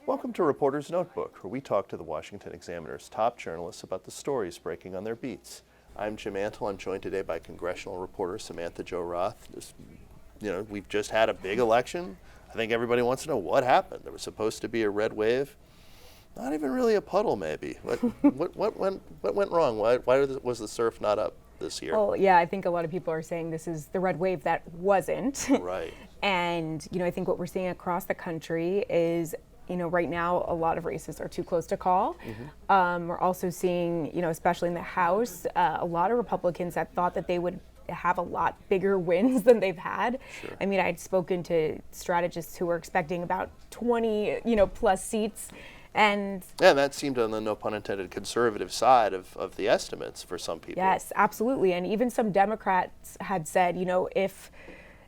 Welcome to Reporter's Notebook, where we talk to the Washington Examiner's top journalists about the stories breaking on their beats. I'm Jim Antle. I'm joined today by Congressional reporter Samantha-Jo Roth. We've just had a big election. I think everybody wants to know what happened. There was supposed to be a red wave. Not even really a puddle, maybe. What went wrong? Why was the surf not up this year? Well, yeah, I think a lot of people are saying this is the red wave that wasn't. Right. And, I think what we're seeing across the country is, right now a lot of races are too close to call. Mm-hmm. We're also seeing, especially in the House, a lot of Republicans that thought that they would have a lot bigger wins than they've had. Sure. I mean, I'd spoken to strategists who were expecting about 20, plus seats. And that seemed on the, no pun intended, conservative side of the estimates for some people. Yes, absolutely. And even some Democrats had said,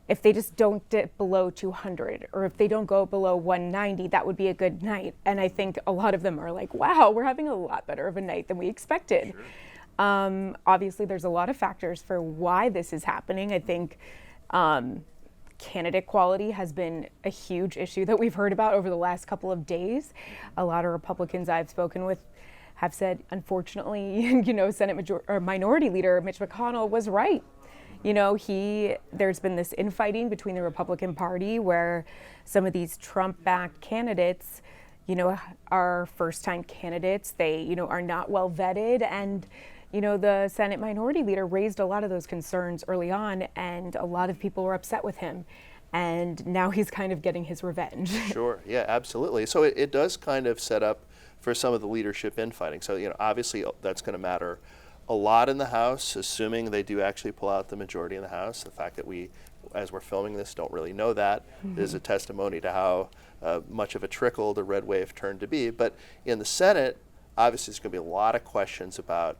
if they just don't dip below 200 or if they don't go below 190, that would be a good night. And I think a lot of them are like, wow, we're having a lot better of a night than we expected. Sure. Obviously, there's a lot of factors for why this is happening. I think candidate quality has been a huge issue that we've heard about over the last couple of days. A lot of Republicans I've spoken with have said, unfortunately, Senate Minority Leader Mitch McConnell was right. There's been this infighting between the Republican Party where some of these Trump-backed candidates, are first-time candidates. They, are not well vetted, and the Senate Minority Leader raised a lot of those concerns early on, and a lot of people were upset with him. And now he's kind of getting his revenge. Sure, yeah, absolutely. So it does kind of set up for some of the leadership infighting. So, obviously that's going to matter a lot in the House, assuming they do actually pull out the majority in the House. The fact that we, as we're filming this, don't really know that is a testimony to how much of a trickle the red wave turned to be. But in the Senate, obviously there's going to be a lot of questions about,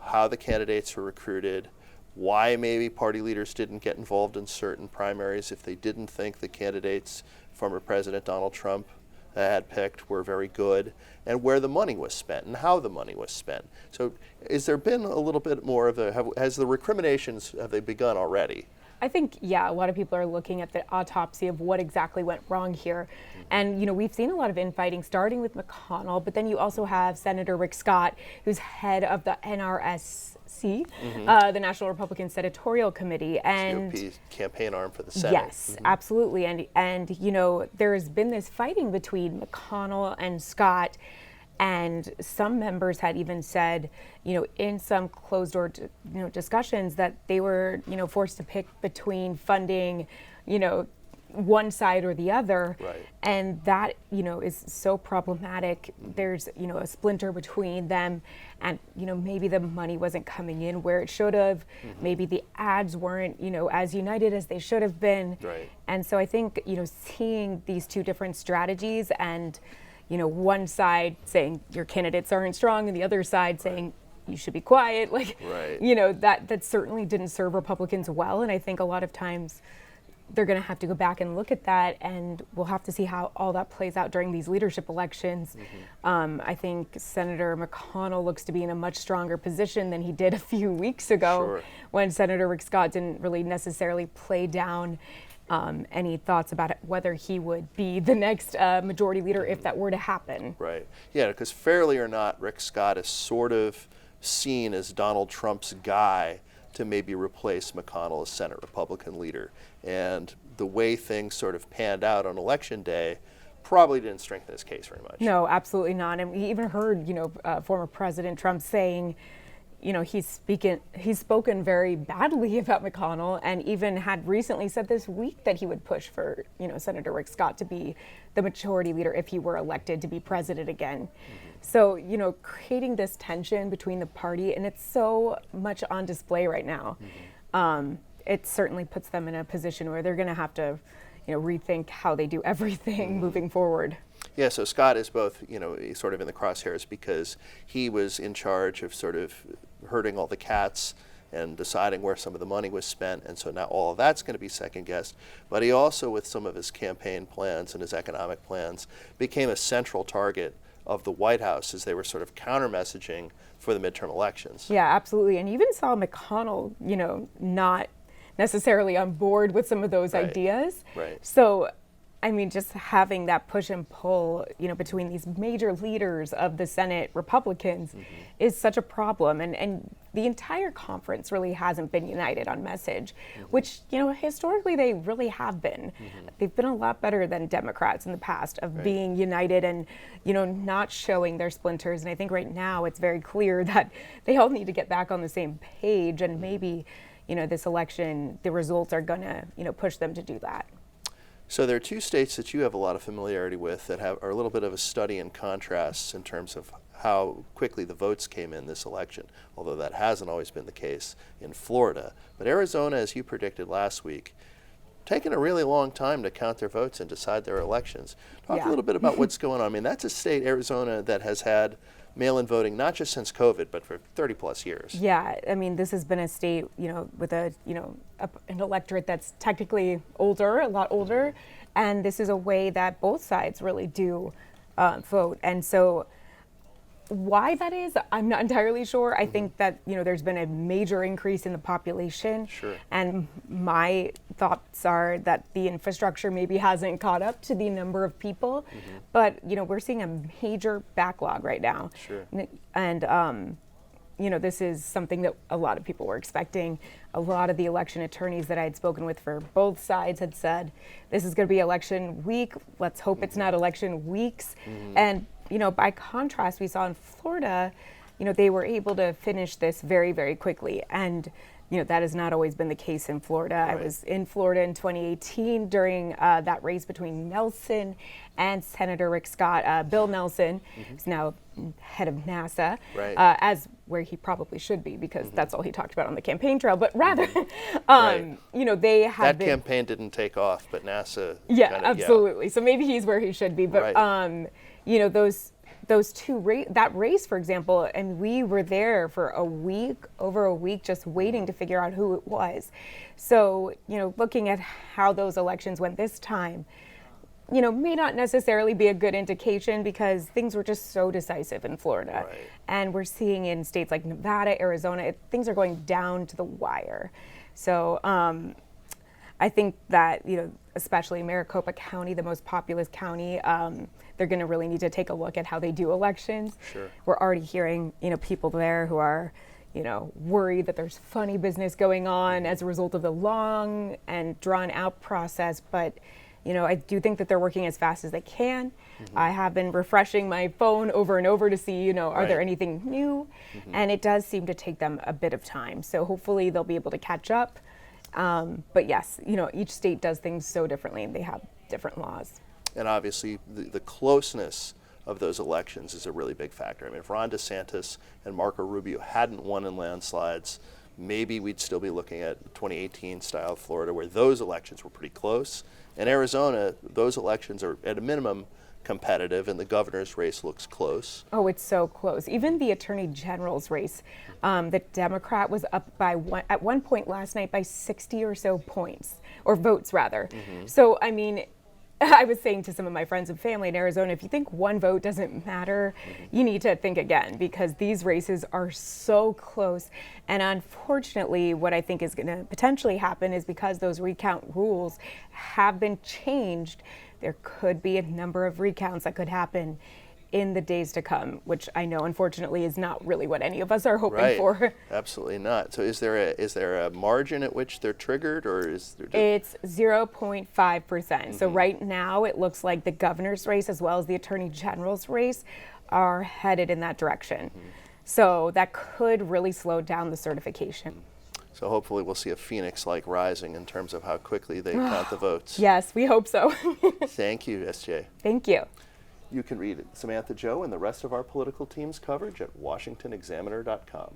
how the candidates were recruited, why maybe party leaders didn't get involved in certain primaries if they didn't think the candidates former President Donald Trump had picked were very good, and where the money was spent and how the money was spent. So has there been a little bit more of has the recriminations, have they begun already? I think, a lot of people are looking at the autopsy of what exactly went wrong here. And, we've seen a lot of infighting starting with McConnell, but then you also have Senator Rick Scott, who's head of the NRSC, the National Republican Senatorial Committee. And GOP campaign arm for the Senate. Yes, absolutely. And there's been this fighting between McConnell and Scott. And some members had even said, in some closed-door, discussions that they were, forced to pick between funding, one side or the other. Right. And that, is so problematic. There's, a splinter between them, and, maybe the money wasn't coming in where it should have. Maybe the ads weren't, as united as they should have been. Right. And so I think, seeing these two different strategies and one side saying your candidates aren't strong and the other side saying you should be quiet, that certainly didn't serve Republicans well. And I think a lot of times they're going to have to go back and look at that, and we'll have to see how all that plays out during these leadership elections. I think Senator McConnell looks to be in a much stronger position than he did a few weeks ago when Senator Rick Scott didn't really necessarily play down any thoughts about whether he would be the next majority leader if that were to happen. Right. Yeah, because fairly or not, Rick Scott is sort of seen as Donald Trump's guy to maybe replace McConnell as Senate Republican leader. And the way things sort of panned out on Election Day probably didn't strengthen his case very much. No, absolutely not. And we even heard, former President Trump saying, he's spoken very badly about McConnell, and even had recently said this week that he would push for, Senator Rick Scott to be the majority leader if he were elected to be president again. So, creating this tension between the party, and it's so much on display right now. It certainly puts them in a position where they're going to have to, rethink how they do everything moving forward. Yeah, so Scott is both, sort of in the crosshairs because he was in charge of sort of herding all the cats and deciding where some of the money was spent, and so now all of that's going to be second guessed. But he also, with some of his campaign plans and his economic plans, became a central target of the White House as they were sort of counter-messaging for the midterm elections. Yeah, absolutely. And you even saw McConnell, not necessarily on board with some of those ideas. Right. So I mean, just having that push and pull, between these major leaders of the Senate Republicans is such a problem. And the entire conference really hasn't been united on message, which, historically they really have been. They've been a lot better than Democrats in the past of being united and, not showing their splinters. And I think right now it's very clear that they all need to get back on the same page, and maybe, this election, the results are going to, push them to do that. So there are two states that you have a lot of familiarity with that are a little bit of a study in contrasts in terms of how quickly the votes came in this election, although that hasn't always been the case in Florida. But Arizona, as you predicted last week, taken a really long time to count their votes and decide their elections. Talk a little bit about what's going on. I mean, that's a state, Arizona, that has had mail-in voting not just since COVID, but for 30 plus years. Yeah, I mean, this has been a state, with an electorate that's technically older, a lot older, and this is a way that both sides really do vote. And so why that is, I'm not entirely sure. I think that, there's been a major increase in the population. Sure. And my thoughts are that the infrastructure maybe hasn't caught up to the number of people. But, we're seeing a major backlog right now. Sure. And, this is something that a lot of people were expecting. A lot of the election attorneys that I had spoken with for both sides had said, this is going to be election week. Let's hope it's not election weeks. And, by contrast, we saw in Florida, they were able to finish this very, very quickly. And, that has not always been the case in Florida. Right. I was in Florida in 2018 during that race between Nelson and Senator Rick Scott. Bill Nelson, who's now head of NASA, as where he probably should be, because that's all he talked about on the campaign trail. But rather, they have that campaign didn't take off, but NASA. Absolutely. So maybe he's where he should be. But those two that race, for example, and we were there for over a week, just waiting to figure out who it was. So, looking at how those elections went this time, may not necessarily be a good indication, because things were just so decisive in Florida. Right. And we're seeing in states like Nevada, Arizona, things are going down to the wire. So I think that, especially Maricopa County, the most populous county, they're going to really need to take a look at how they do elections. Sure. We're already hearing, people there who are, worried that there's funny business going on as a result of the long and drawn out process. But, I do think that they're working as fast as they can. I have been refreshing my phone over and over to see, are there anything new? And it does seem to take them a bit of time. So hopefully they'll be able to catch up. But yes, each state does things so differently, and they have different laws. And obviously the closeness of those elections is a really big factor. I mean, if Ron DeSantis and Marco Rubio hadn't won in landslides, maybe we'd still be looking at 2018 style Florida, where those elections were pretty close. In Arizona, those elections are at a minimum competitive, and the governor's race looks close. Oh, it's so close. Even the attorney general's race, the Democrat was up by at one point last night by 60 or so points, or votes rather. So, I mean, I was saying to some of my friends and family in Arizona, if you think one vote doesn't matter, you need to think again, because these races are so close. And unfortunately, what I think is going to potentially happen is, because those recount rules have been changed, there could be a number of recounts that could happen in the days to come, which I know, unfortunately, is not really what any of us are hoping for. Absolutely not. So is there a margin at which they're triggered, or is there It's 0.5%. So right now it looks like the governor's race as well as the attorney general's race are headed in that direction. So that could really slow down the certification. So hopefully we'll see a phoenix-like rising in terms of how quickly they count the votes. Yes, we hope so. Thank you, SJ. Thank you. You can read Samantha-Jo and the rest of our political team's coverage at washingtonexaminer.com.